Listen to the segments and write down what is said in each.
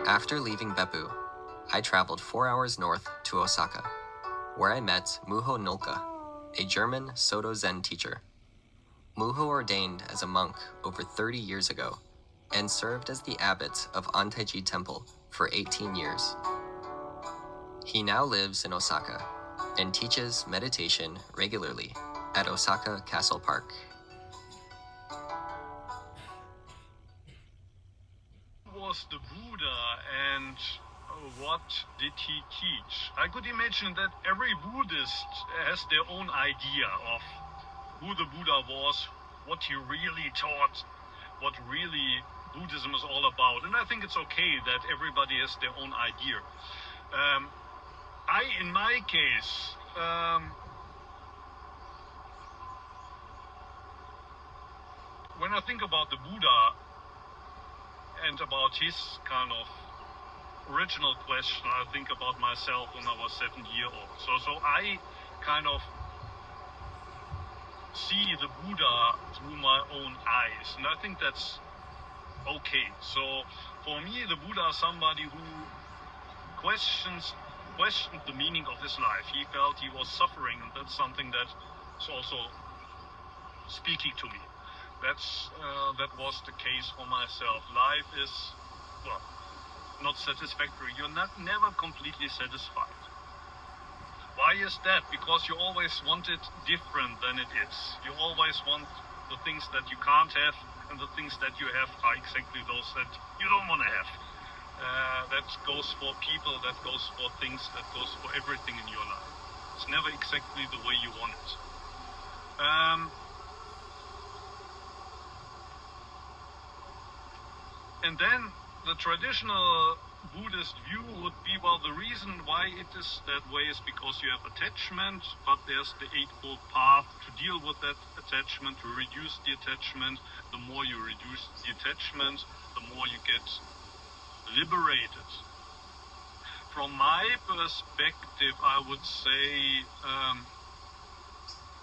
After leaving Beppu, I traveled 4 hours north to Osaka, where I met Muho Nolka, a German Soto Zen teacher. Muho ordained as a monk over 30 years ago and served as the abbot of Untitled Temple for 18 years. He now lives in Osaka and teaches meditation regularly at Osaka Castle Park. Was the Buddha and what did he teach? I could imagine that every Buddhist has their own idea of who the Buddha was, what he really taught, what really Buddhism is all about. And I think it's okay that everybody has their own idea. In my case, when I think about the Buddha and about his kind of original question, I think about myself when I was 7 years old. So I kind of see the Buddha through my own eyes, and I think that's okay. So for me, the Buddha is somebody who questioned the meaning of his life. He felt he was suffering, and that's something that is also speaking to me. That was the case for myself. Life is, well, not satisfactory. You're never completely satisfied. Why is that? Because you always want it different than it is. You always want the things that you can't have, and the things that you have are exactly those that you don't want to have. That goes for people, that goes for things, that goes for everything in your life. It's never exactly the way you want it. And then the traditional Buddhist view would be, well, the reason why it is that way is because you have attachment, but there's the Eightfold Path to deal with that attachment, to reduce the attachment. The more you reduce the attachment, the more you get liberated. From my perspective, I would say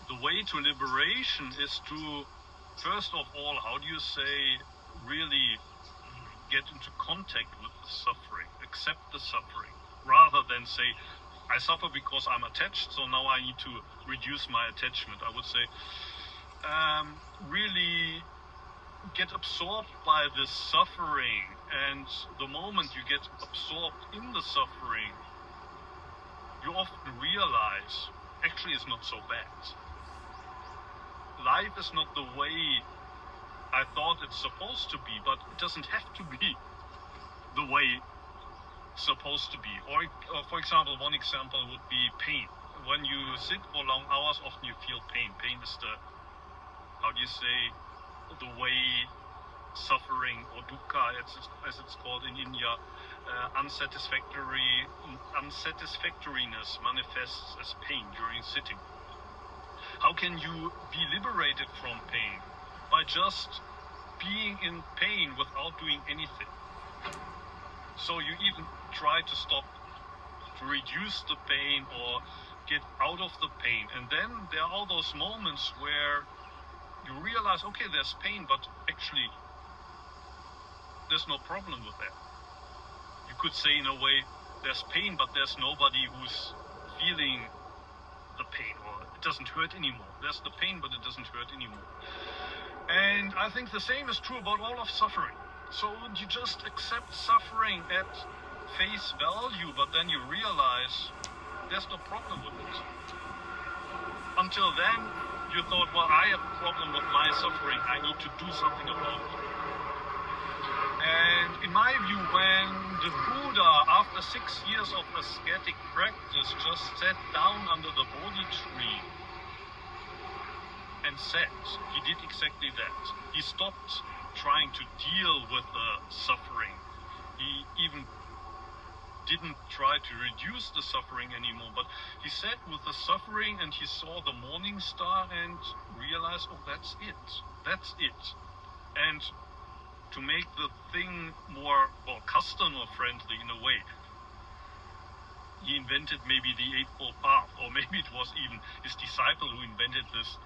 the way to liberation is to, first of all, how do you say, really get into contact with the suffering, accept the suffering, rather than say, I suffer because I'm attached, so now I need to reduce my attachment. I would say, really get absorbed by this suffering, and the moment you get absorbed in the suffering, you often realize, actually it's not so bad. Life is not the way I thought it's supposed to be, but it doesn't have to be the way it's supposed to be. Or for example, one example would be pain. When you sit for long hours, often you feel pain. Pain is the, how do you say, the way suffering, or dukkha as it's called in India, unsatisfactoriness manifests as pain during sitting. How can you be liberated from pain? By just being in pain without doing anything. So you even try to stop, to reduce the pain or get out of the pain. And then there are all those moments where you realize, okay, there's pain, but actually there's no problem with that. You could say in a way, there's pain, but there's nobody who's feeling the pain, or it doesn't hurt anymore. There's the pain, but it doesn't hurt anymore. And I think the same is true about all of suffering. So you just accept suffering at face value, but then you realize there's no problem with it. Until then, you thought, well, I have a problem with my suffering, I need to do something about it. And in my view, when the Buddha, after 6 years of ascetic practice, just sat down under the Bodhi tree and said, he did exactly that. He stopped trying to deal with the suffering. He even didn't try to reduce the suffering anymore, but he sat with the suffering and he saw the morning star and realized, oh, that's it. That's it. And to make the thing more, well, customer friendly in a way, he invented maybe the Eightfold Path, or maybe it was even his disciple who invented this,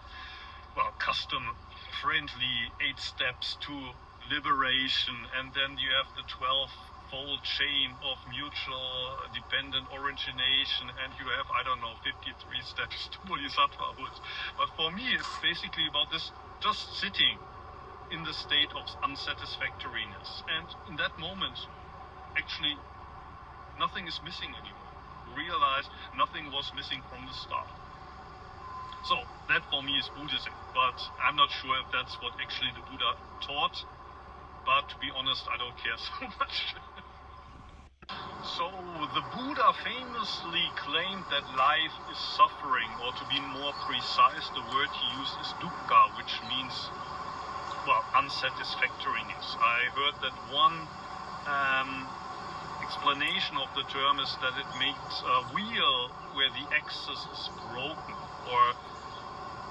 well, custom-friendly 8 steps to liberation, and then you have the 12 fold chain of mutual dependent origination, and you have, I don't know, 53 steps to bodhisattvahood. But for me, it's basically about this, just sitting in the state of unsatisfactoriness. And in that moment, actually, nothing is missing anymore. You realize nothing was missing from the start. So that for me is Buddhism, but I'm not sure if that's what actually the Buddha taught. But to be honest, I don't care so much. So the Buddha famously claimed that life is suffering, or to be more precise, the word he used is dukkha, which means, well, unsatisfactoriness. I heard that one explanation of the term is that it makes a wheel where the axis is broken, or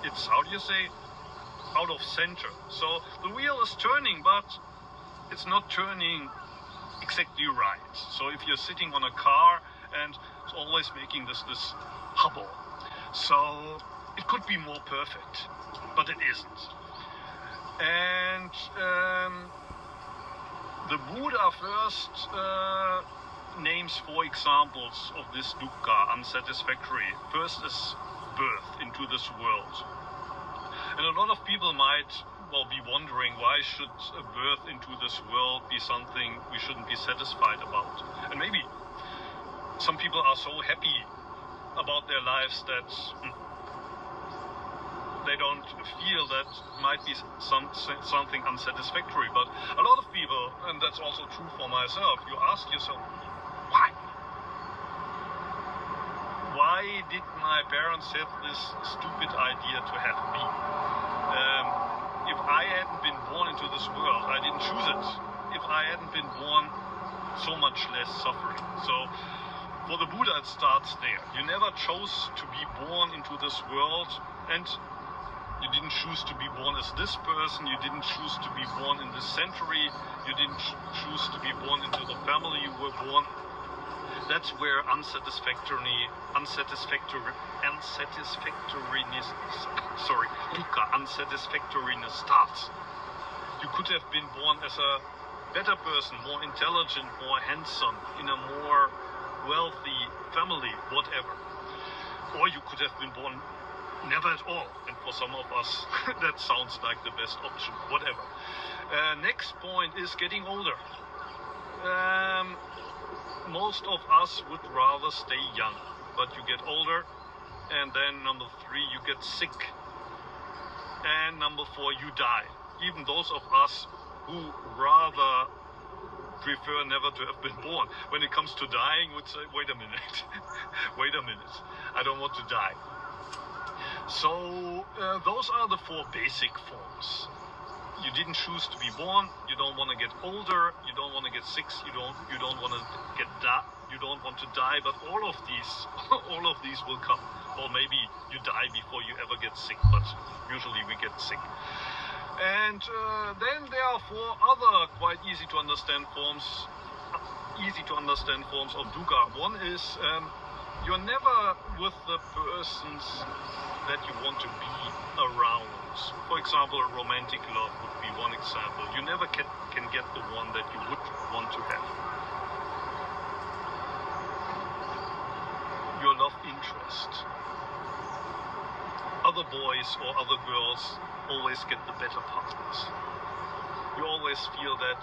it's, how do you say, out of center. So the wheel is turning, but it's not turning exactly right. So if you're sitting on a car and it's always making this hubble, so it could be more perfect, but it isn't. And the Buddha first names 4 examples of this dukkha, unsatisfactory. First is birth into this world. And a lot of people might, well, be wondering, why should a birth into this world be something we shouldn't be satisfied about? And maybe some people are so happy about their lives that they don't feel that might be something unsatisfactory. But a lot of people, and that's also true for myself, you ask yourself, why? Why did my parents have this stupid idea to have me? If I hadn't been born into this world, I didn't choose it. If I hadn't been born, so much less suffering. So for the Buddha, it starts there. You never chose to be born into this world, and you didn't choose to be born as this person. You didn't choose to be born in this century. You didn't choose to be born into the family you were born. That's where unsatisfactoriness, dukkha, unsatisfactoriness starts. You could have been born as a better person, more intelligent, more handsome, in a more wealthy family, whatever. Or you could have been born never at all. And for some of us, that sounds like the best option, whatever. Next point is getting older. Most of us would rather stay young, but you get older, and then number 3, you get sick, and number 4, you die. Even those of us who rather prefer never to have been born, when it comes to dying, would say, wait a minute, wait a minute, I don't want to die. So those are the 4 basic forms. You didn't choose to be born. You don't want to get older. You don't want to get sick. You don't want to you don't want to die. But all of these will come. Or maybe you die before you ever get sick. But usually we get sick. And then there are 4 other quite easy to understand forms of dukkha. One is you're never with the persons that you want to be around. For example, romantic love would be one example. You never can get the one that you would want to have. Your love interest. Other boys or other girls always get the better partners. You always feel that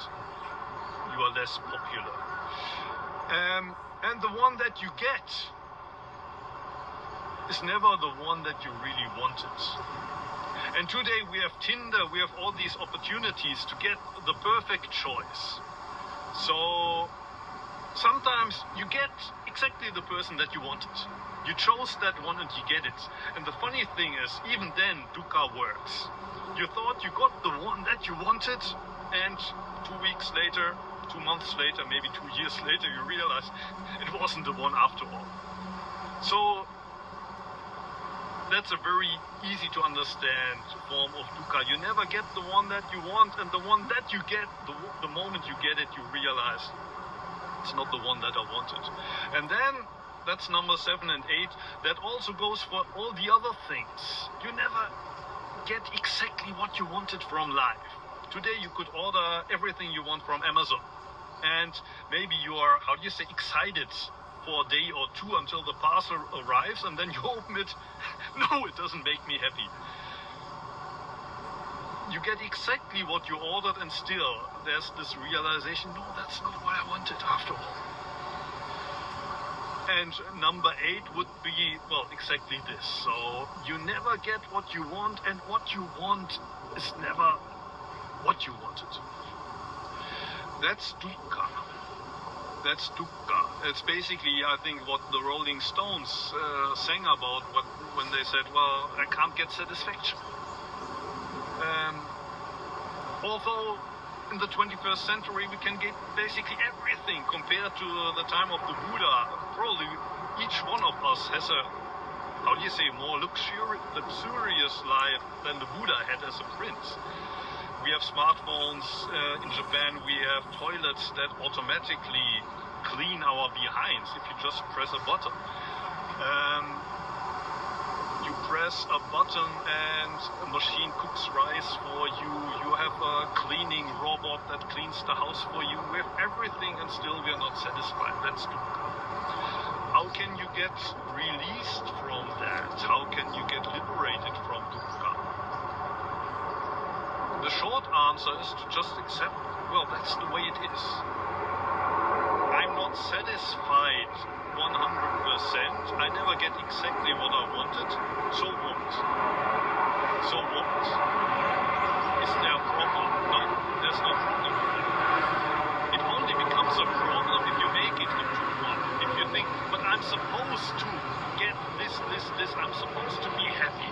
you are less popular. And the one that you get is never the one that you really wanted. And today we have Tinder, we have all these opportunities to get the perfect choice. So sometimes you get exactly the person that you wanted. You chose that one and you get it. And the funny thing is, even then, dukkha works. You thought you got the one that you wanted, and 2 weeks later, 2 months later, maybe 2 years later, you realize it wasn't the one after all. So that's a very easy to understand form of dukkha. You never get the one that you want, and the one that you get, the moment you get it, you realize it's not the one that I wanted. And then that's number 7 and 8. That also goes for all the other things. You never get exactly what you wanted from life. Today you could order everything you want from Amazon. and maybe you are, how do you say, excited for a day or two until the parcel arrives, and then you open it. No, it doesn't make me happy. You get exactly what you ordered, and still there's this realization, no, that's not what I wanted after all. And number 8 would be, well, exactly this. So you never get what you want, and what you want is never what you wanted. That's dukkha. That's dukkha. It's basically, I think, what the Rolling Stones sang about when they said, well, I can't get satisfaction. Although in the 21st century we can get basically everything compared to the time of the Buddha. Probably each one of us has a, how do you say, more luxurious life than the Buddha had as a prince. We have smartphones. In Japan we have toilets that automatically clean our behinds if you just press a button. You press a button and a machine cooks rice for you. You have a cleaning robot that cleans the house for you. We have everything, and still we are not satisfied. That's dukkha. How can you get released from that? How can you get liberated from dukkha? The short answer is to just accept, well, that's the way it is. I'm not satisfied 100%. I never get exactly what I wanted. So what? So what? Is there a problem? No, there's no problem with that. It only becomes a problem if you make it into one. If you think, but I'm supposed to get this, I'm supposed to be happy.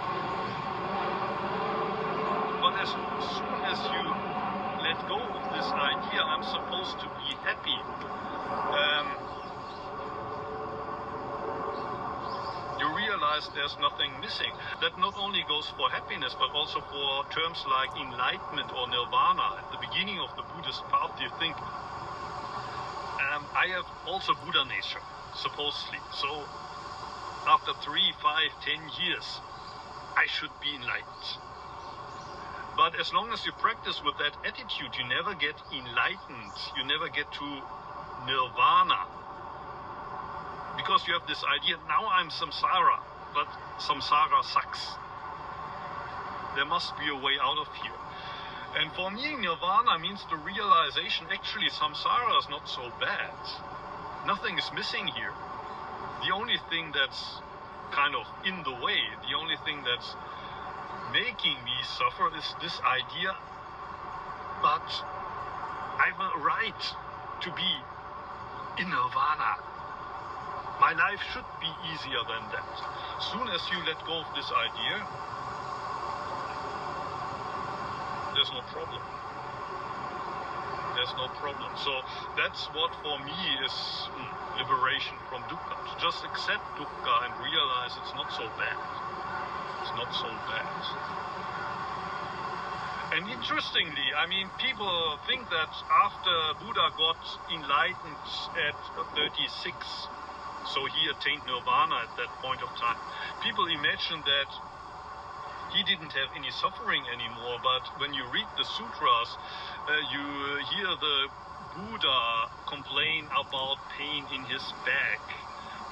But as soon as you let go of this idea, I'm supposed to be happy, you realize there's nothing missing. That not only goes for happiness, but also for terms like enlightenment or nirvana. At the beginning of the Buddhist path, you think, I have also Buddha nature, supposedly. So after 3, 5, 10 years, I should be enlightened. But as long as you practice with that attitude, you never get enlightened. You never get to nirvana. Because you have this idea, now I'm samsara, but samsara sucks. There must be a way out of here. And for me, nirvana means the realization, actually samsara is not so bad. Nothing is missing here. The only thing that's kind of in the way, the only thing that's making me suffer is this idea, but I have a right to be in nirvana. My life should be easier than that. As soon as you let go of this idea, there's no problem. There's no problem. So that's what for me is liberation from dukkha. To just accept dukkha and realize it's not so bad. It's not so bad. And interestingly, I mean, people think that after Buddha got enlightened at 36, so he attained nirvana at that point of time, people imagine that he didn't have any suffering anymore. But when you read the sutras, you hear the Buddha complain about pain in his back,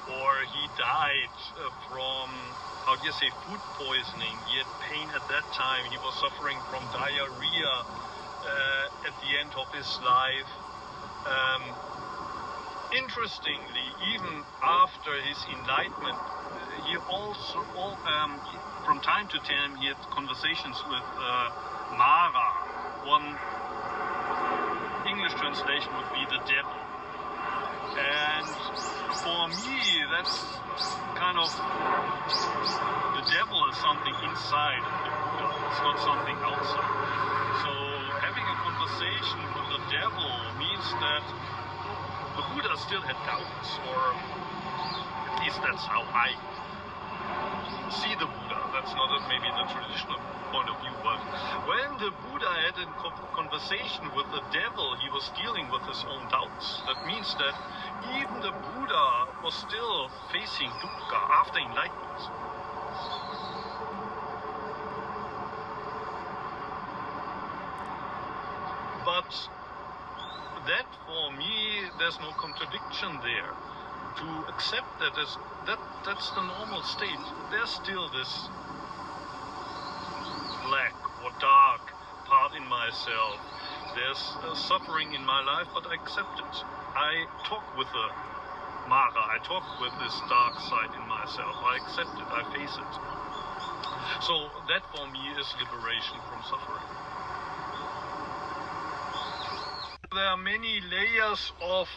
or he died from, how do you say, food poisoning. He had pain at that time. He was suffering from diarrhea at the end of his life. Interestingly, even after his enlightenment, he also, from time to time, he had conversations with Mara. One English translation would be the devil. And for me, that's kind of, the devil is something inside of the Buddha. It's not something outside. So having a conversation with the devil means that the Buddha still had doubts, or at least that's how I see the Buddha. That's not maybe the traditional point of view, but when the Buddha had a conversation with the devil, he was dealing with his own doubts. That means that even the Buddha was still facing dukkha after enlightenment. But that for me there's no contradiction there. To accept that's the normal state. There's still this black or dark part in myself. There's suffering in my life, but I accept it. I talk with the Mara, I talk with this dark side in myself. I accept it, I face it. So that for me is liberation from suffering. There are many layers of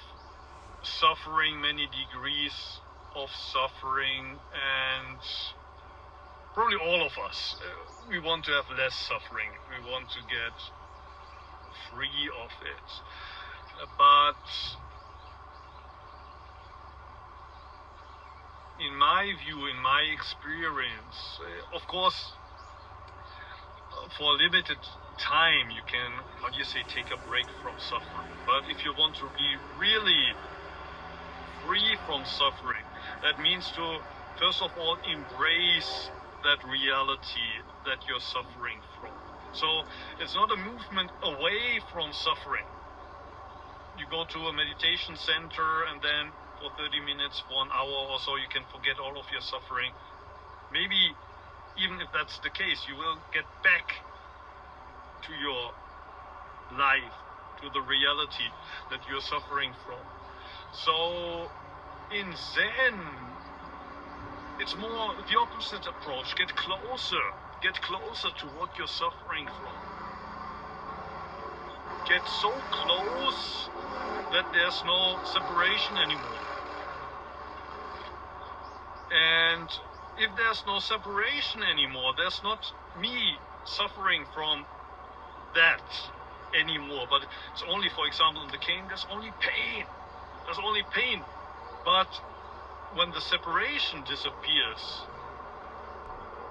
suffering, many degrees of suffering, and probably all of us, we want to have less suffering. We want to get free of it. But in my view, in my experience, of course, for a limited time you can, how do you say, take a break from suffering. But if you want to be really free from suffering, that means to, first of all, embrace that reality that you're suffering from. So it's not a movement away from suffering. You go to a meditation center and then for 30 minutes, for an hour or so, you can forget all of your suffering. Maybe even if that's the case, you will get back to your life, to the reality that you're suffering from. So in Zen, it's more the opposite approach. Get closer to what you're suffering from. Get so close that there's no separation anymore. And if there's no separation anymore, there's not me suffering from that anymore, but it's only, for example, in the cane, there's only pain. There's only pain. But when the separation disappears,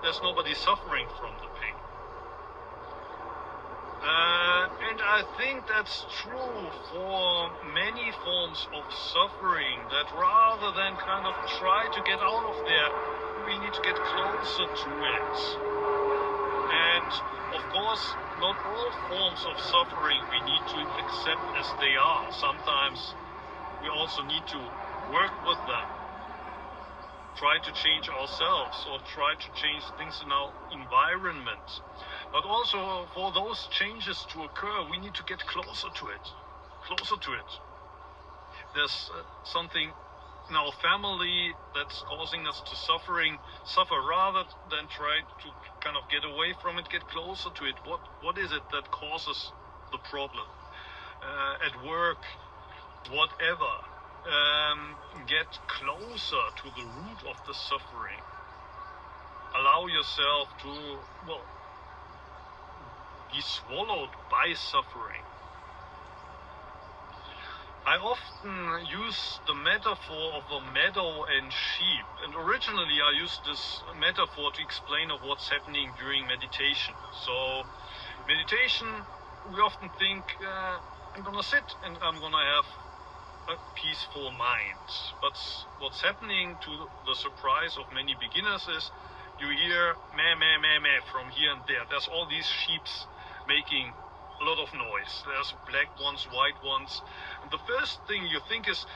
there's nobody suffering from the pain. And I think that's true for many forms of suffering, that rather than kind of try to get out of there, we need to get closer to it. And of course, not all forms of suffering we need to accept as they are. Sometimes we also need to work with them, try to change ourselves or try to change things in our environment. But also for those changes to occur, we need to get closer to it. There's something in our family that's causing us to suffer rather than try to kind of get away from it, get closer to it. What is it that causes the problem? At work, whatever. Get closer to the root of the suffering. Allow yourself to, be swallowed by suffering. I often use the metaphor of a meadow and sheep, and originally I used this metaphor to explain of what's happening during meditation. So meditation, we often think, I'm gonna sit and I'm gonna have a peaceful mind. But what's happening, to the surprise of many beginners, is you hear meh, meh, meh, meh from here and there. There's all these sheeps making a lot of noise. There's black ones, white ones. And the first thing you think is,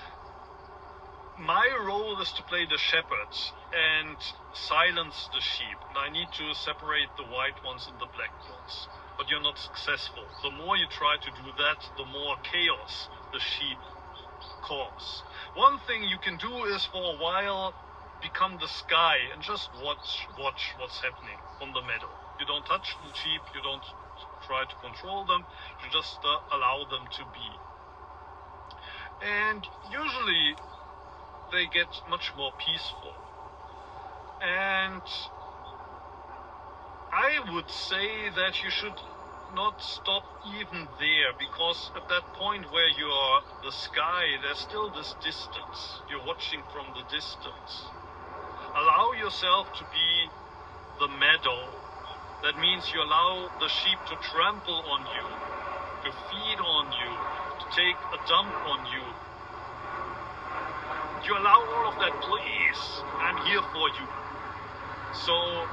my role is to play the shepherd and silence the sheep. And I need to separate the white ones and the black ones. But you're not successful. The more you try to do that, the more chaos the sheep cause. One thing you can do is, for a while, become the sky and just watch what's happening on the meadow. You don't touch the sheep, you don't try to control them, you just allow them to be. And usually they get much more peaceful. And I would say that you should not stop even there, because at that point where you are the sky, there's still this distance. You're watching from the distance. Allow yourself to be the meadow. That means you allow the sheep to trample on you, to feed on you, to take a dump on you. You allow all of that, please. I'm here for you. So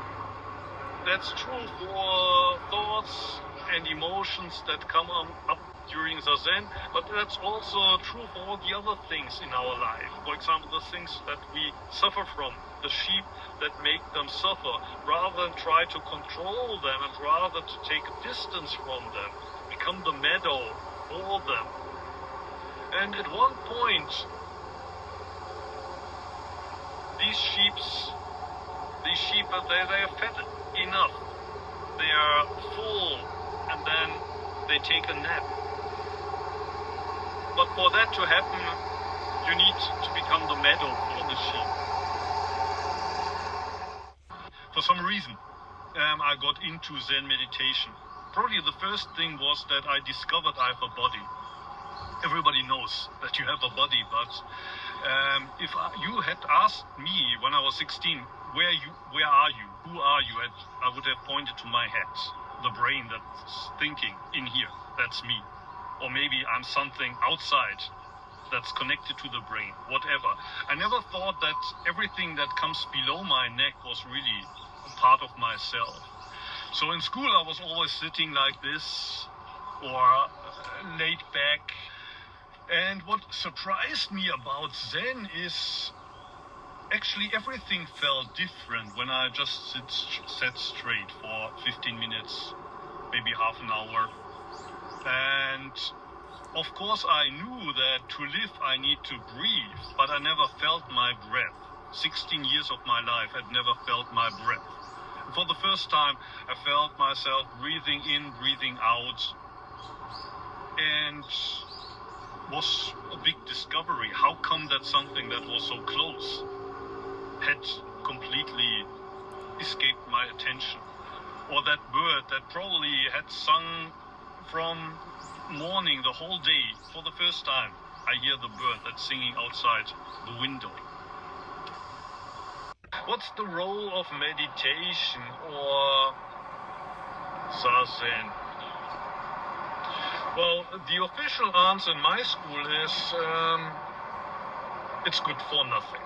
that's true for thoughts and emotions that come up during Zazen, but that's also true for all the other things in our life. For example, the things that we suffer from, the sheep that make them suffer, rather than try to control them and rather to take a distance from them, become the meadow for them. And at one point, these sheep, they are fed enough. They are full, and then they take a nap. But for that to happen, you need to become the meadow for the sheep. For some reason, I got into Zen meditation. Probably the first thing was that I discovered I have a body. Everybody knows that you have a body, but if you had asked me when I was 16, where are you? Who are you? I would have pointed to my head, the brain that's thinking in here. That's me. Or maybe I'm something outside that's connected to the brain, whatever. I never thought that everything that comes below my neck was really a part of myself. So in school I was always sitting like this or laid back. And what surprised me about Zen is actually everything felt different when I just sat straight for 15 minutes, maybe half an hour. And of course I knew that to live I need to breathe, but I never felt my breath. 16 years of my life I'd never felt my breath. And for the first time I felt myself breathing in, breathing out, and was a big discovery. How come that something that was so close had completely escaped my attention? Or that bird that probably had sung from morning the whole day, for the first time I hear the bird that's singing outside the window. What's the role of meditation or Zazen? Well, the official answer in my school is it's good for nothing.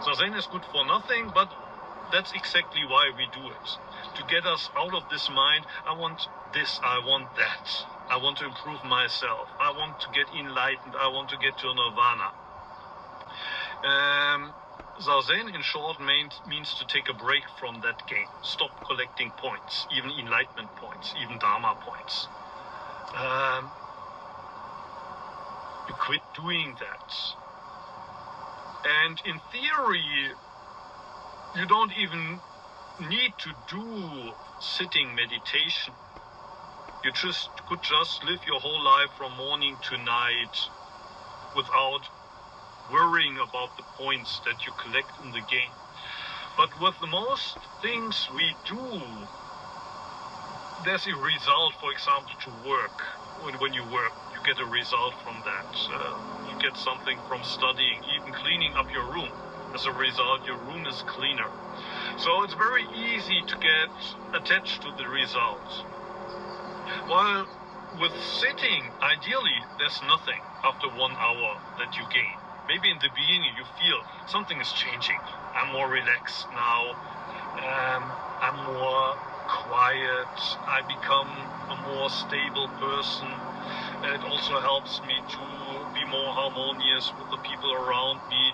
Zazen is good for nothing, but that's exactly why we do it. To get us out of this mind, I want this, I want that. I want to improve myself. I want to get enlightened. I want to get to nirvana. Zazen, in short, means to take a break from that game. Stop collecting points, even enlightenment points, even dharma points. You quit doing that. And in theory, you don't even need to do sitting meditation. You could just live your whole life from morning to night without worrying about the points that you collect in the game. But with most things we do, there's a result. For example, to work. When you work, you get a result from that. You get something from studying, even cleaning up your room. As a result, your room is cleaner. So it's very easy to get attached to the result. While with sitting, ideally, there's nothing after 1 hour that you gain. Maybe in the beginning you feel something is changing. I'm more relaxed now. I'm more quiet. I become a more stable person. It also helps me to be more harmonious with the people around me.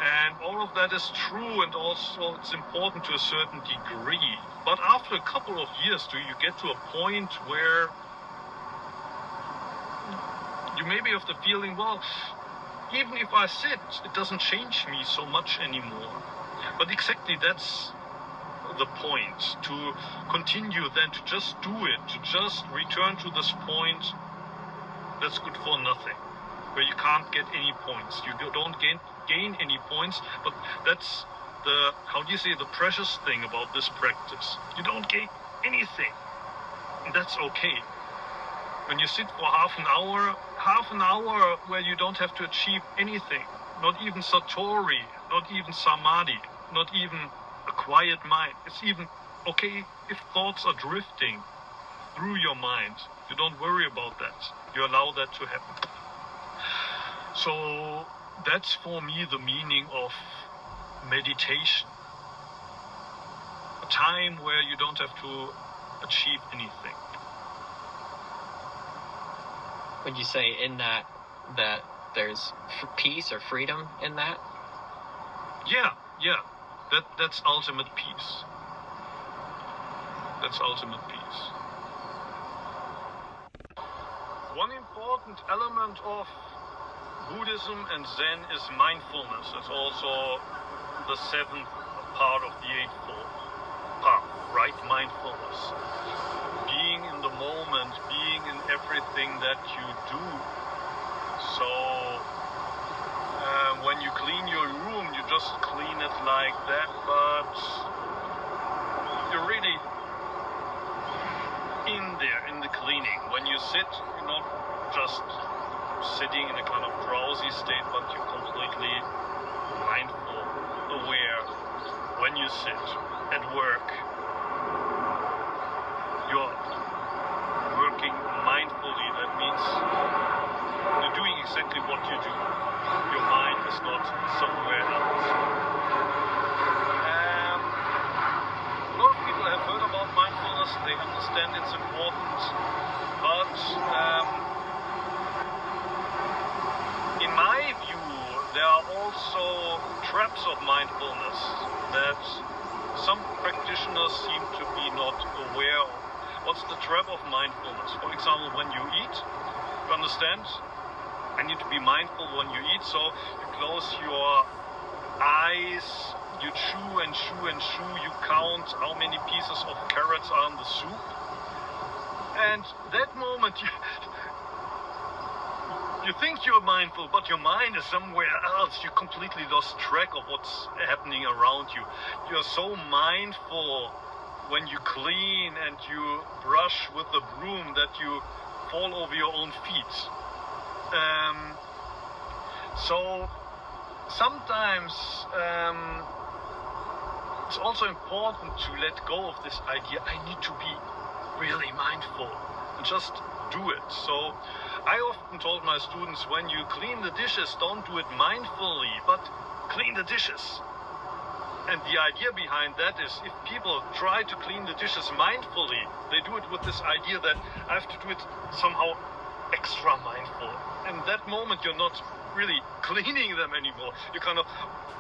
And all of that is true, and also it's important to a certain degree. But after a couple of years, do you get to a point where you maybe have the feeling, well, even if I sit, it doesn't change me so much anymore. But exactly that's the point, to continue then to just do it, to just return to this point that's good for nothing, where you can't get any points. You don't gain any points, but that's the precious thing about this practice. You don't gain anything, and that's okay. When you sit for half an hour where you don't have to achieve anything, not even satori, not even samadhi, not even a quiet mind. It's even okay if thoughts are drifting through your mind. You don't worry about that. You allow that to happen. So that's for me the meaning of meditation. A time where you don't have to achieve anything. Would you say in that there's peace or freedom in that? Yeah. That's ultimate peace. That's ultimate peace. One important element of Buddhism and Zen is mindfulness. It's also the seventh part of the Eightfold Path, right? Mindfulness. Being in the moment, being in everything that you do. So, when you clean your room, you just clean it like that, but you're really in there, in the cleaning. When you sit, you're not just sitting in a kind of drowsy state, but you're completely mindful, aware. When you sit at work, you're working mindfully. That means you're doing exactly what you do. Your mind is not somewhere else. A lot of people have heard about mindfulness. They understand it's important, but in my view, there are also traps of mindfulness that some practitioners seem to be not aware of. What's the trap of mindfulness? For example, when you eat, you understand, I need to be mindful when you eat, so you close your eyes, you chew and chew and chew, you count how many pieces of carrots are in the soup, and that moment you think you're mindful, but your mind is somewhere else. You completely lost track of what's happening around you. You're so mindful when you clean and you brush with the broom that you fall over your own feet. So sometimes it's also important to let go of this idea, I need to be really mindful, and just do it. So I often told my students, when you clean the dishes, don't do it mindfully, but clean the dishes. And the idea behind that is, if people try to clean the dishes mindfully, they do it with this idea that I have to do it somehow extra mindful. And that moment you're not really cleaning them anymore. You're kind of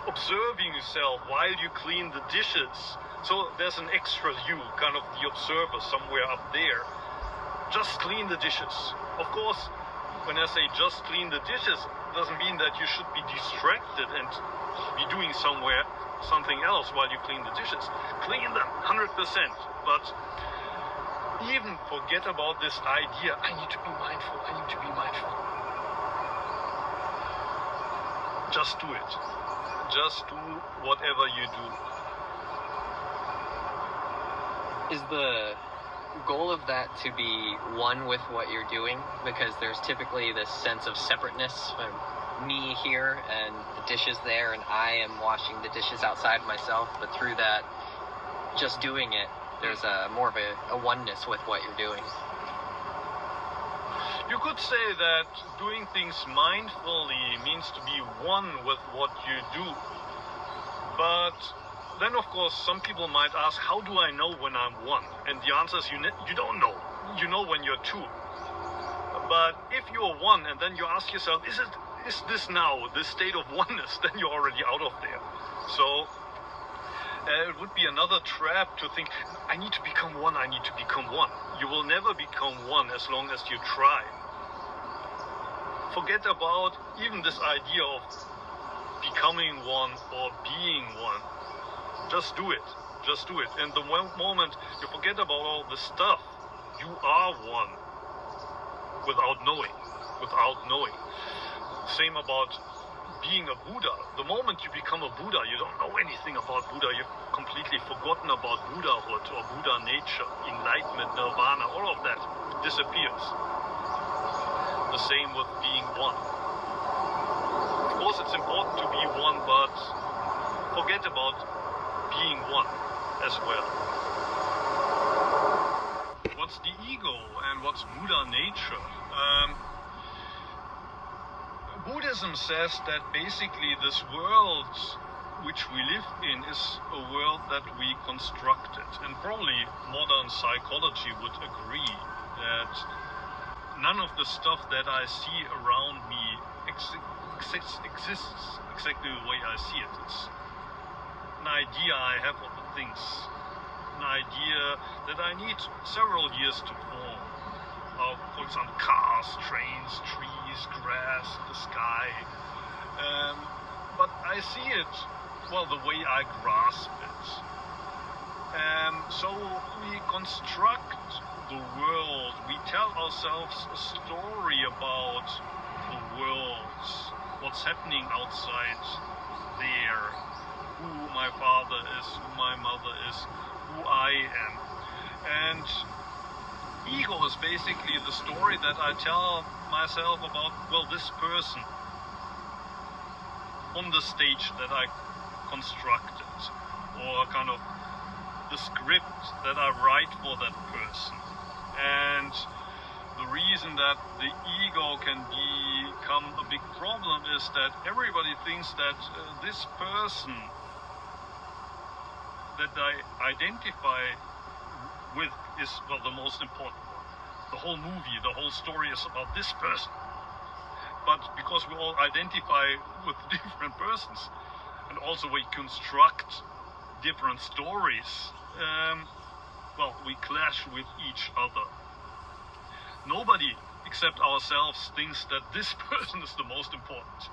observing yourself while you clean the dishes. So there's an extra you, kind of the observer somewhere up there. Just clean the dishes. Of course, when I say just clean the dishes, it doesn't mean that you should be distracted and be doing something else while you clean the dishes. Clean them 100%, but even forget about this idea, I need to be mindful, I need to be mindful. Just do it. Just do whatever you do. Is the goal of that to be one with what you're doing? Because there's typically this sense of separateness, me here and the dishes there, and I am washing the dishes outside myself, but through that, just doing it, there's more of a oneness with what you're doing. You could say that doing things mindfully means to be one with what you do. But then, of course, some people might ask, how do I know when I'm one? And the answer is you don't know. You know when you're two. But if you're one and then you ask yourself, is this now the state of oneness? Then you're already out of there. So it would be another trap to think, I need to become one, I need to become one. You will never become one as long as you try. Forget about even this idea of becoming one or being one. Just do it. Just do it. And the moment you forget about all the stuff, you are one without knowing. Without knowing. Same about being a Buddha. The moment you become a Buddha, you don't know anything about Buddha. You've completely forgotten about Buddhahood or Buddha nature, enlightenment, nirvana, all of that disappears. The same with being one. Of course, it's important to be one, but forget about being one as well. What's the ego and what's Buddha nature? Buddhism says that basically this world which we live in is a world that we constructed. And probably modern psychology would agree that none of the stuff that I see around me exists exactly the way I see it. It's an idea I have of the things, an idea that I need several years to form. For example, cars, trains, trees, grass, the sky. But I see it, well, the way I grasp it. So we construct the world, we tell ourselves a story about the world, what's happening outside there, who my father is, who my mother is, who I am. And ego is basically the story that I tell myself about, well, this person on the stage that I constructed, or kind of the script that I write for that person. And the reason that the ego can become a big problem is that everybody thinks that this person that I identify with is, well, the most important one. The whole movie, the whole story is about this person. But because we all identify with different persons, and also we construct different stories, well, we clash with each other. Nobody except ourselves thinks that this person is the most important.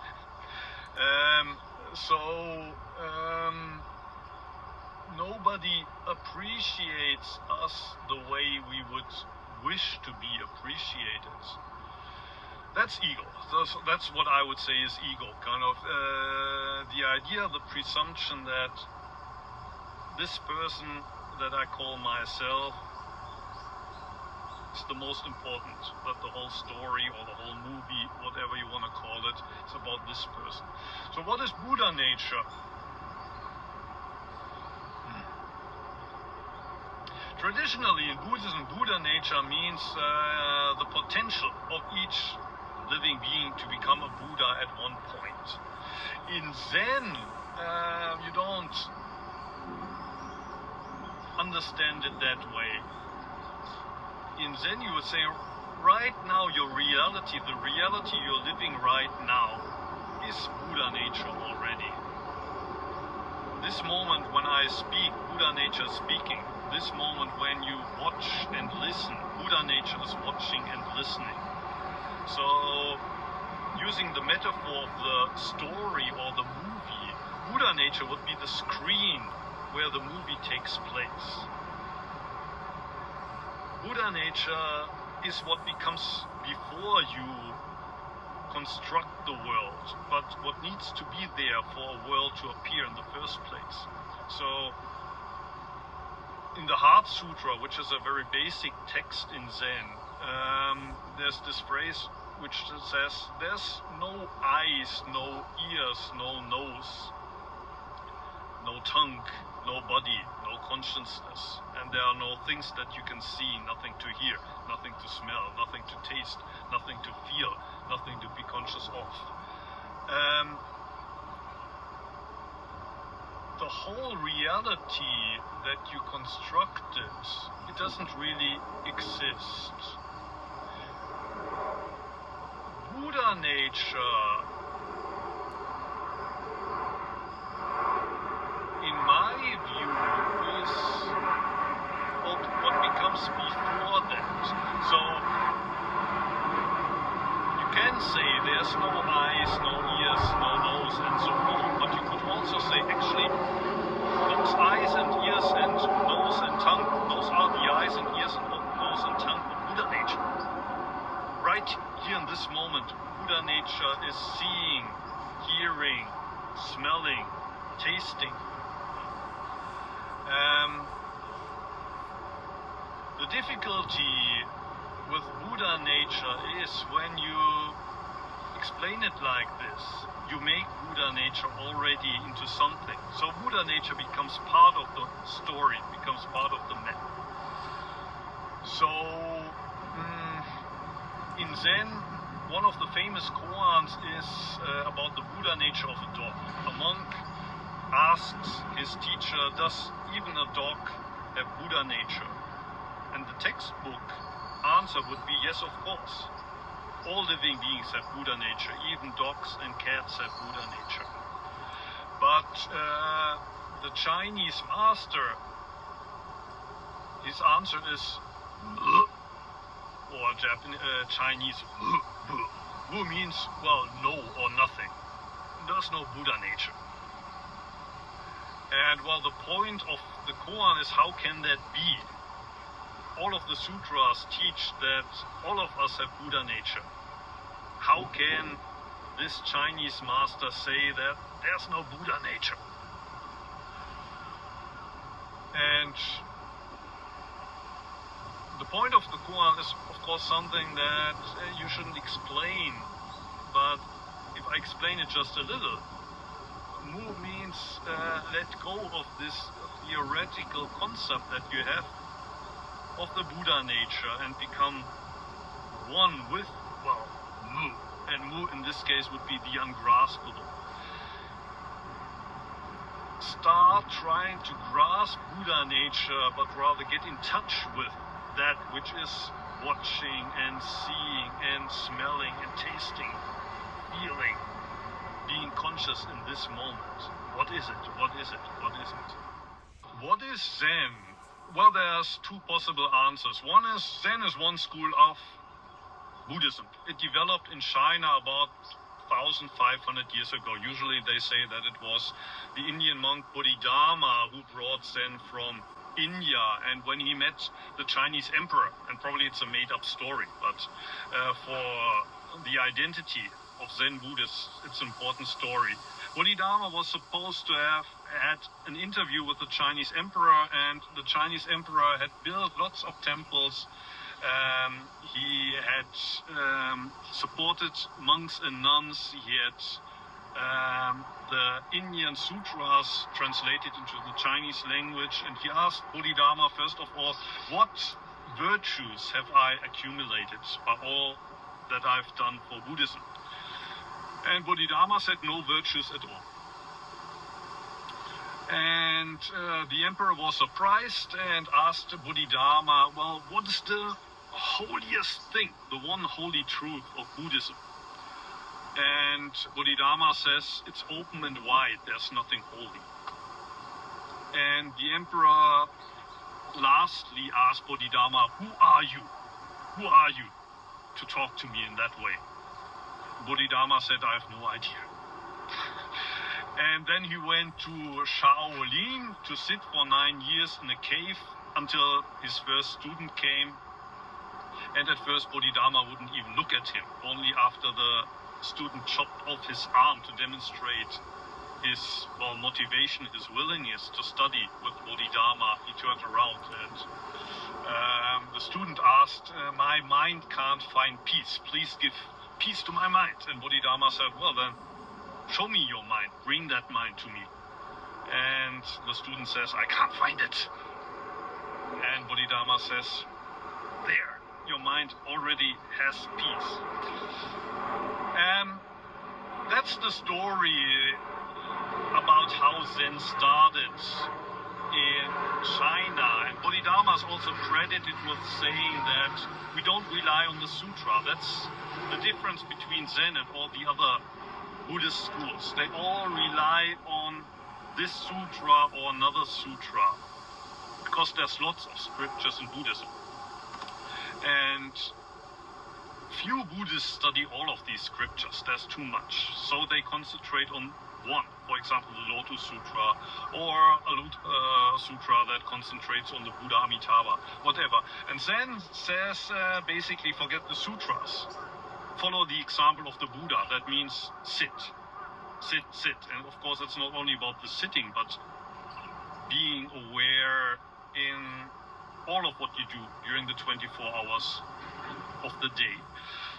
Nobody appreciates us the way we would wish to be appreciated. That's ego. That's what I would say is ego. Kind of the idea, the presumption that this person that I call myself is the most important, that the whole story or the whole movie, whatever you want to call it, is about this person. So what is Buddha nature? Traditionally in Buddhism, Buddha nature means the potential of each living being to become a Buddha at one point. In Zen, you don't understand it that way. In Zen you would say, right now your reality, the reality you're living right now, is Buddha nature already. This moment when I speak, Buddha nature is speaking. This moment when you watch and listen, Buddha nature is watching and listening. So, using the metaphor of the story or the movie, Buddha nature would be the screen where the movie takes place. Buddha nature is what becomes before you construct the world, but what needs to be there for a world to appear in the first place. So, in the Heart Sutra, which is a very basic text in Zen, there's this phrase which says, there's no eyes, no ears, no nose, no tongue, no body, no consciousness, and there are no things that you can see, nothing to hear, nothing to smell, nothing to taste, nothing to feel, nothing to be conscious of. The whole reality that you constructed, it doesn't really exist. Buddha nature, in my view, is what becomes before that. So, you can say there's no eyes, no ears, no nose, and so forth, but you could also say, actually, those eyes and ears and nose and tongue, those are the eyes and ears and nose and tongue of Buddha nature. Right here in this moment, Buddha nature is seeing, hearing, smelling, tasting. The difficulty with Buddha nature is when you explain it like this, you make Buddha nature already into something. So Buddha nature becomes part of the story, becomes part of the map. So in Zen, one of the famous koans is about the Buddha nature of a dog. A monk asks his teacher, does even a dog have Buddha nature? And the textbook answer would be yes, of course. All living beings have Buddha nature, even dogs and cats have Buddha nature. But the Chinese master, his answer is or Chinese Wu means, well, no or nothing. There's no Buddha nature. And well, the point of the koan is, how can that be? All of the sutras teach that all of us have Buddha nature. How can this Chinese master say that there's no Buddha nature? And the point of the koan is, of course, something that you shouldn't explain. But if I explain it just a little, Mu means let go of this theoretical concept that you have of the Buddha nature and become one with, well, Mu. And Mu in this case would be the ungraspable. Start trying to grasp Buddha nature, but rather get in touch with that which is watching and seeing and smelling and tasting, feeling, being conscious in this moment. What is it? What is it? What is it? What is Zen? Well, there's two possible answers. One is, Zen is one school of Buddhism. It developed in China about 1,500 years ago. Usually they say that it was the Indian monk Bodhidharma who brought Zen from India, and when he met the Chinese emperor, and probably it's a made-up story, but for the identity of Zen Buddhists, it's an important story. Bodhidharma was supposed to have had an interview with the Chinese emperor, and the Chinese emperor had built lots of temples. He had supported monks and nuns. He had the Indian sutras translated into the Chinese language, and he asked Bodhidharma, first of all, what virtues have I accumulated by all that I've done for Buddhism? And Bodhidharma said no virtues at all. And the emperor was surprised and asked Bodhidharma, well, what is the holiest thing, the one holy truth of Buddhism? And Bodhidharma says, it's open and wide, there's nothing holy. And the emperor lastly asked Bodhidharma, who are you? Who are you to talk to me in that way? Bodhidharma said, I have no idea. And then he went to Shaolin to sit for 9 years in a cave until his first student came. And at first Bodhidharma wouldn't even look at him. Only after the student chopped off his arm to demonstrate his motivation, his willingness to study with Bodhidharma, he turned around and the student asked, my mind can't find peace. Please give peace to my mind. And Bodhidharma said, well then, show me your mind. Bring that mind to me. And the student says, I can't find it. And Bodhidharma says, there, your mind already has peace. That's the story about how Zen started in China. And Bodhidharma is also credited with saying that we don't rely on the sutra. That's the difference between Zen and all the other Buddhist schools. They all rely on this sutra or another sutra, because there's lots of scriptures in Buddhism. And few Buddhists study all of these scriptures. There's too much. So they concentrate on one. For example, the Lotus Sutra, or a sutra that concentrates on the Buddha Amitabha, whatever. And Zen says, basically, forget the sutras. Follow the example of the Buddha. That means sit. Sit, sit. And of course, it's not only about the sitting, but being aware in all of what you do during the 24 hours of the day.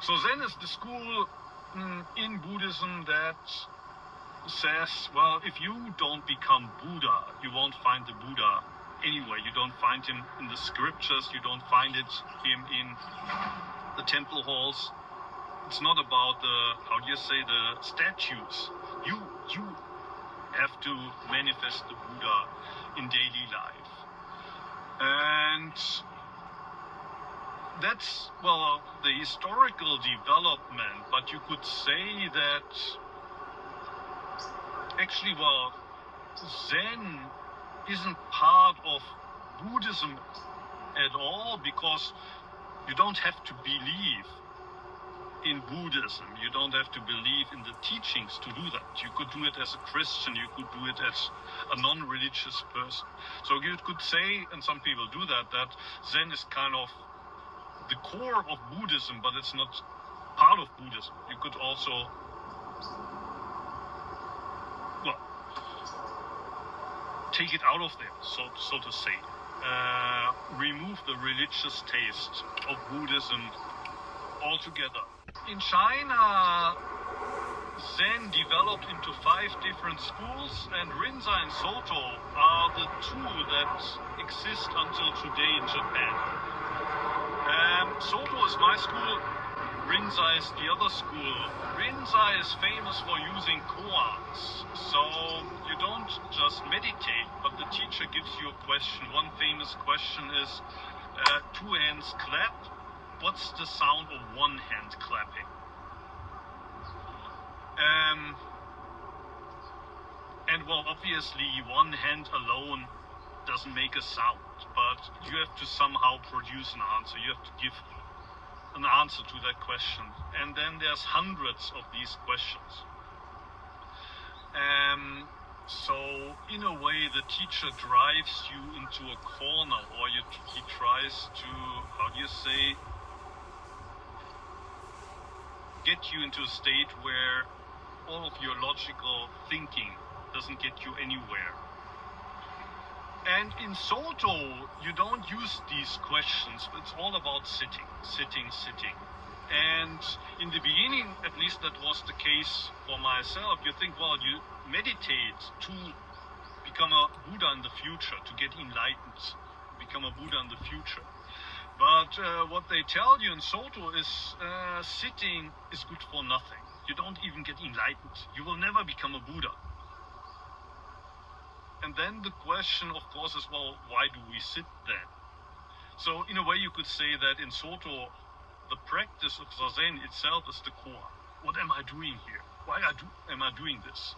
So Zen is the school in Buddhism that says, well, if you don't become Buddha, you won't find the Buddha anywhere. You don't find him in the scriptures, you don't find him in the temple halls. It's not about the statues. You have to manifest the Buddha in daily life. And that's, well, the historical development, but you could say that actually, well, Zen isn't part of Buddhism at all, because you don't have to believe in Buddhism. You don't have to believe in the teachings to do that. You could do it as a Christian, you could do it as a non-religious person. So you could say, and some people do that, that Zen is kind of the core of Buddhism, but it's not part of Buddhism. You could also, well, take it out of there, so to say. Remove the religious taste of Buddhism altogether. In China, Zen developed into 5 different schools, and Rinzai and Soto are the 2 that exist until today in Japan. Soto is my school, Rinzai is the other school. Rinzai is famous for using koans, so you don't just meditate, but the teacher gives you a question. One famous question is, 2 hands clap. What's the sound of 1 hand clapping? And well, obviously 1 hand alone doesn't make a sound, but you have to somehow produce an answer. You have to give an answer to that question. And then there's hundreds of these questions. So in a way, the teacher drives you into a corner, or he tries to, how do you say, get you into a state where all of your logical thinking doesn't get you anywhere. And in Soto, you don't use these questions. It's all about sitting. And in the beginning, at least that was the case for myself. You think, well, you meditate to become a Buddha in the future, to get enlightened, become a Buddha in the future. But what they tell you in Soto is sitting is good for nothing. You don't even get enlightened. You will never become a Buddha. And then the question, of course, is, well, why do we sit then? So in a way, you could say that in Soto, the practice of Zazen itself is the core. What am I doing here? Why am I doing this?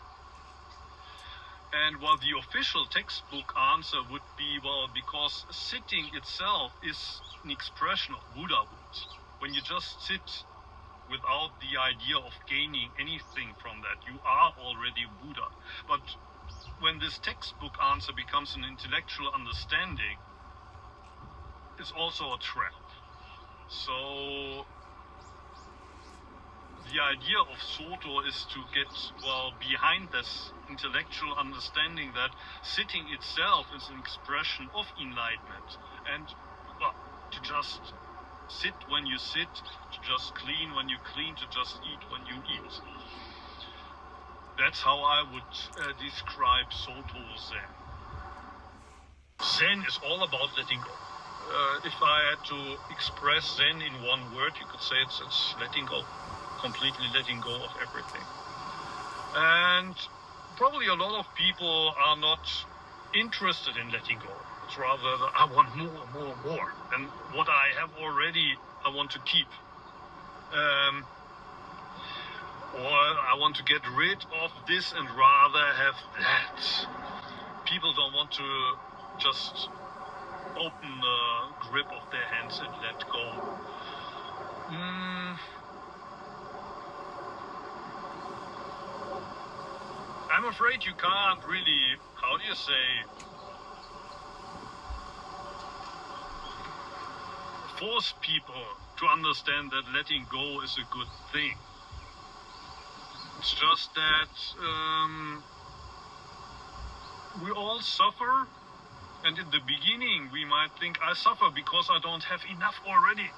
And while the official textbook answer would be, well, because sitting itself is an expression of Buddhahood. When you just sit without the idea of gaining anything from that, you are already Buddha. But when this textbook answer becomes an intellectual understanding, it's also a trap. So the idea of Soto is to get, well, behind this intellectual understanding that sitting itself is an expression of enlightenment, and well, to just sit when you sit, to just clean when you clean, to just eat when you eat. That's how I would describe Soto Zen. Zen is all about letting go. If I had to express Zen in one word, you could say it's letting go. Completely letting go of everything. And probably a lot of people are not interested in letting go. It's rather that I want more. And what I have already, I want to keep. Or I want to get rid of this and rather have that. People don't want to just open the grip of their hands and let go. I'm afraid you can't really, how do you say, force people to understand that letting go is a good thing. It's just that we all suffer, and in the beginning we might think, I suffer because I don't have enough already.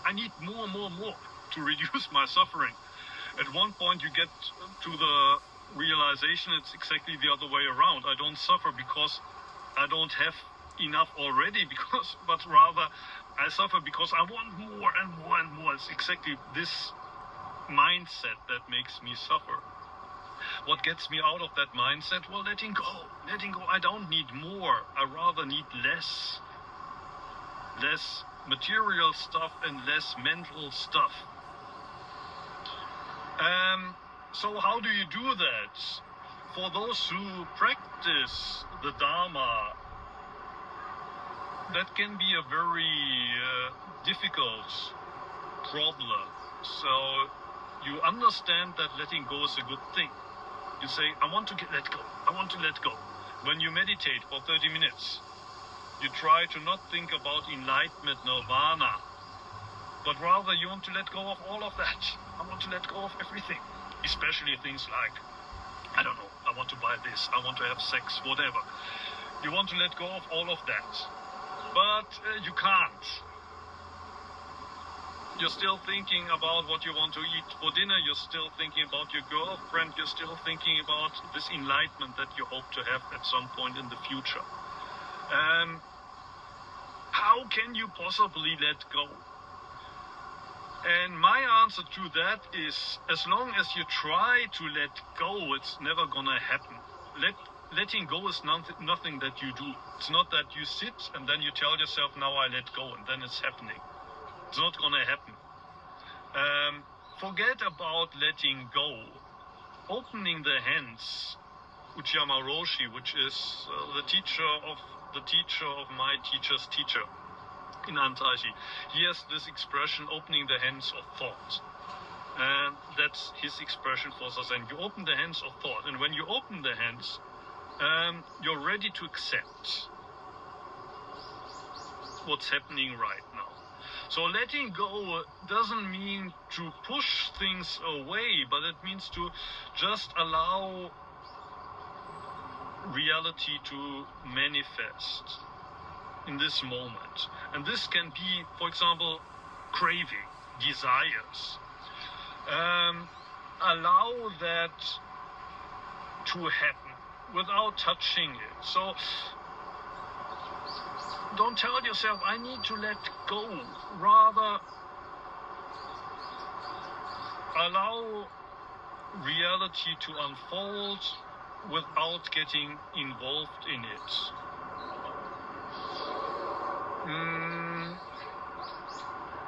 I need more to reduce my suffering. At one point you get to the realization it's exactly the other way around. I don't suffer because I don't have enough already, but rather I suffer because I want more and more. It's exactly this mindset that makes me suffer. What gets me out of that mindset? Well, letting go. I don't need more. I rather need less material stuff and less mental stuff. So how do you do that? For those who practice the Dharma, that can be a very difficult problem. So you understand that letting go is a good thing. You say, I want to let go. I want to let go. When you meditate for 30 minutes, you try to not think about enlightenment, nirvana, but rather you want to let go of all of that. I want to let go of everything, especially things like, I don't know, I want to buy this, I want to have sex, whatever. You want to let go of all of that, but you can't. You're still thinking about what you want to eat for dinner, you're still thinking about your girlfriend, you're still thinking about this enlightenment that you hope to have at some point in the future. How can you possibly let go? And my answer to that is, as long as you try to let go, it's never gonna happen. Letting go is nothing that you do. It's not that you sit and then you tell yourself, now I let go, and then it's happening. It's not gonna happen. Forget about letting go. Opening the hands, Uchiyama Roshi, which is the teacher of my teacher's teacher in Antaishi, he has this expression, opening the hands of thought. And that's his expression for Zazen. You open the hands of thought, and when you open the hands, you're ready to accept what's happening right now. So letting go doesn't mean to push things away, but it means to just allow reality to manifest in this moment. And this can be, for example, craving, desires. Allow that to happen without touching it. So don't tell yourself, I need to let go. Rather, allow reality to unfold without getting involved in it.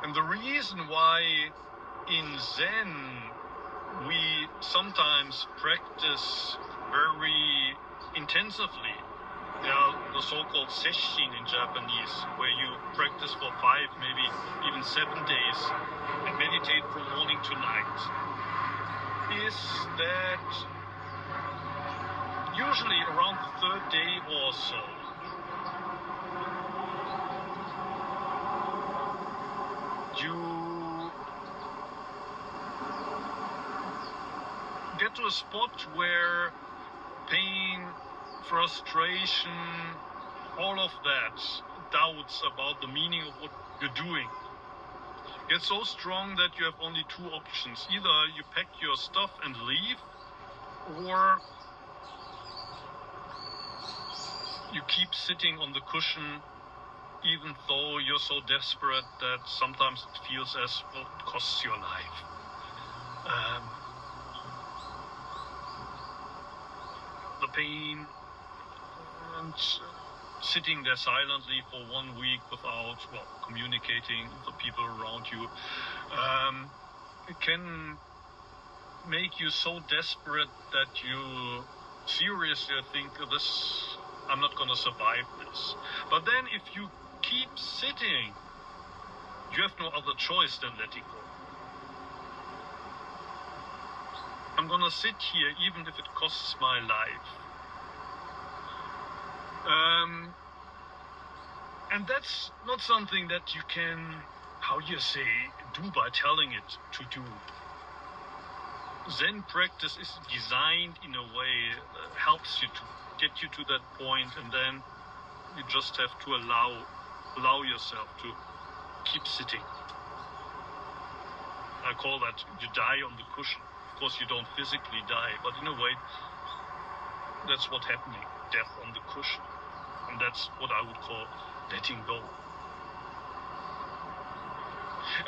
And the reason why in Zen we sometimes practice very intensively, there are the so-called sesshin in Japanese, where you practice for 5, maybe even 7 days and meditate from morning to night, is that usually around the 3rd day or so, you get to a spot where pain, frustration, all of that, doubts about the meaning of what you're doing, get so strong that you have only 2 options. Either you pack your stuff and leave, or you keep sitting on the cushion even though you're so desperate that sometimes it feels as well, it costs your life. The pain and sitting there silently for 1 week without, well, communicating with the people around you, it can make you so desperate that you seriously think, I'm not gonna survive this. But then if you keep sitting, you have no other choice than letting go. I'm gonna sit here even if it costs my life. And that's not something that you can, do by telling it to do. Zen practice is designed in a way that helps you to get you to that point, and then you just have to allow yourself to keep sitting. I call that you die on the cushion. Of course you don't physically die, but in a way that's what's happening, death on the cushion. And that's what I would call letting go.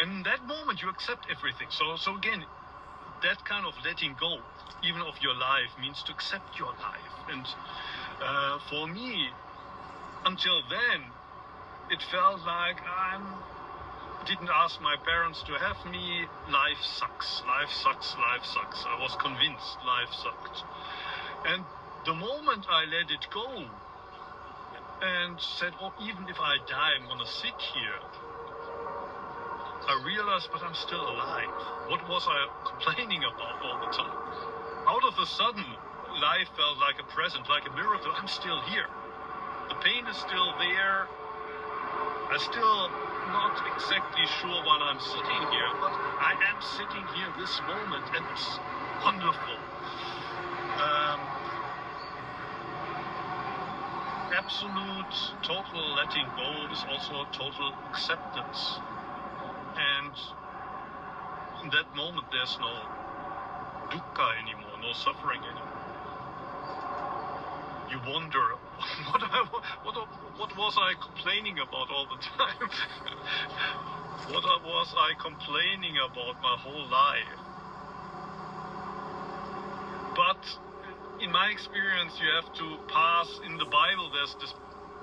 And in that moment you accept everything. So again, that kind of letting go, even of your life, means to accept your life. And for me, until then, it felt like I'm didn't ask my parents to have me, life sucks, life sucks, life sucks. I was convinced life sucked. And the moment I let it go and said, oh, even if I die, I'm gonna sit here, I realized, but I'm still alive. What was I complaining about all the time? Out of a sudden, life felt like a present, like a miracle. I'm still here. The pain is still there. I'm still not exactly sure why I'm sitting here, but I am sitting here this moment, and it's wonderful. Absolute, total letting go is also total acceptance. And in that moment, there's no dukkha anymore, no suffering anymore. You wonder, what was I complaining about all the time? What was I complaining about my whole life? But in my experience, you have to pass. In the Bible, there's this.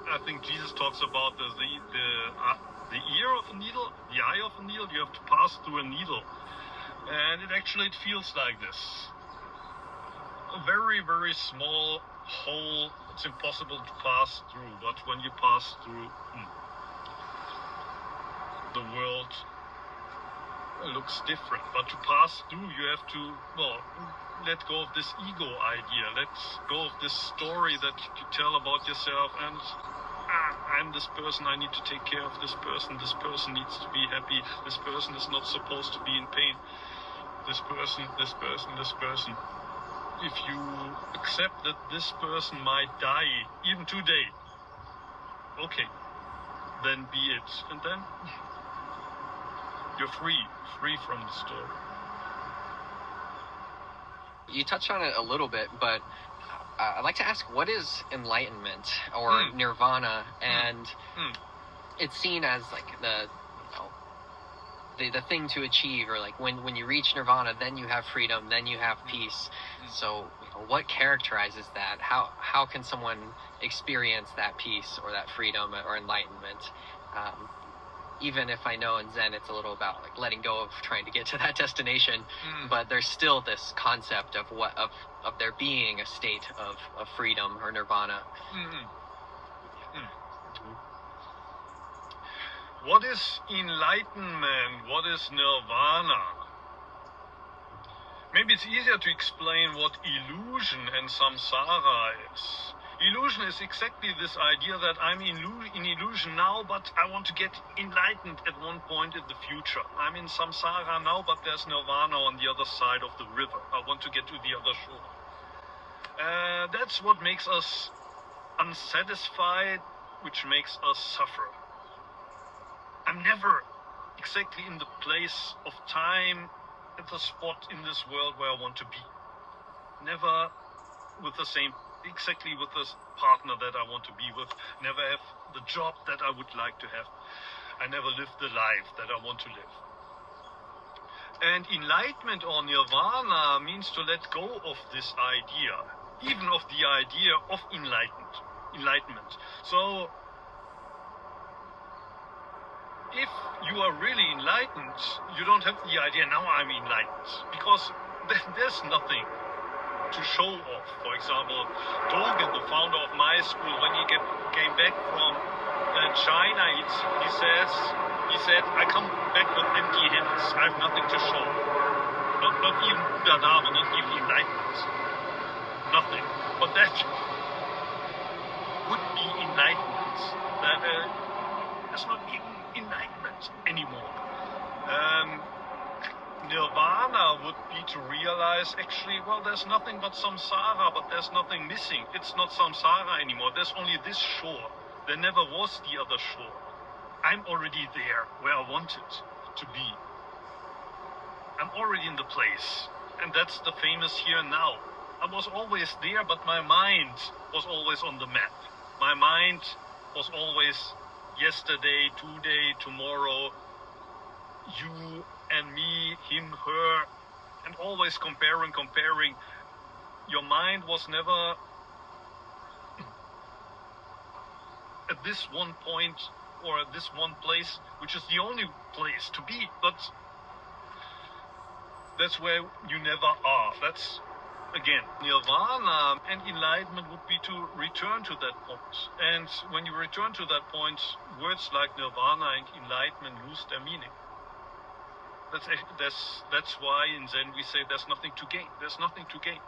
I think Jesus talks about the ear of a needle, the eye of a needle. You have to pass through a needle, and it feels like this. A very, very small hole. It's impossible to pass through, but when you pass through, the world looks different. But to pass through, you have to, let go of this ego idea. Let go of this story that you tell about yourself, and I'm this person, I need to take care of this person needs to be happy, this person is not supposed to be in pain, this person. If you accept that this person might die, even today, okay, then be it. And then you're free from the story. You touched on it a little bit, but I'd like to ask, what is enlightenment or nirvana? And it's seen as like the thing to achieve, or like when you reach nirvana, then you have freedom, then you have peace. So what characterizes that? How can someone experience that peace or that freedom or enlightenment? Even if I know in Zen it's a little about like letting go of trying to get to that destination, but there's still this concept of there being a state of freedom or nirvana. What is enlightenment? What is nirvana? Maybe it's easier to explain what illusion and samsara is. Illusion is exactly this idea that I'm in illusion now, but I want to get enlightened at one point in the future. I'm in samsara now, but there's nirvana on the other side of the river. I want to get to the other shore. That's what makes us unsatisfied, which makes us suffer. I'm never exactly in the place of time, at the spot in this world where I want to be. Never with the same, exactly with the partner that I want to be with. Never have the job that I would like to have. I never live the life that I want to live. And enlightenment or nirvana means to let go of this idea, even of the idea of enlightenment. So, if you are really enlightened, you don't have the idea, now I'm enlightened, because there's nothing to show off. For example, Dogen, the founder of my school, when he came back from China, he said, I come back with empty hands, I have nothing to show. Not even Buddha Dharma, not even enlightenment. Nothing. But that would be enlightenment. That's not even enlightenment anymore. Nirvana would be to realize, actually, there's nothing but samsara, but there's nothing missing. It's not samsara anymore. There's only this shore. There never was the other shore. I'm already there where I wanted to be. I'm already in the place. And that's the famous here now. I was always there, but my mind was always on the map. My mind was always yesterday, today, tomorrow, you and me, him, her, and always comparing. Your mind was never at this one point or this one place, which is the only place to be. But that's where you never are. That's, again, nirvana and enlightenment would be to return to that point. And when you return to that point, words like nirvana and enlightenment lose their meaning. That's why in Zen we say there's nothing to gain. There's nothing to gain.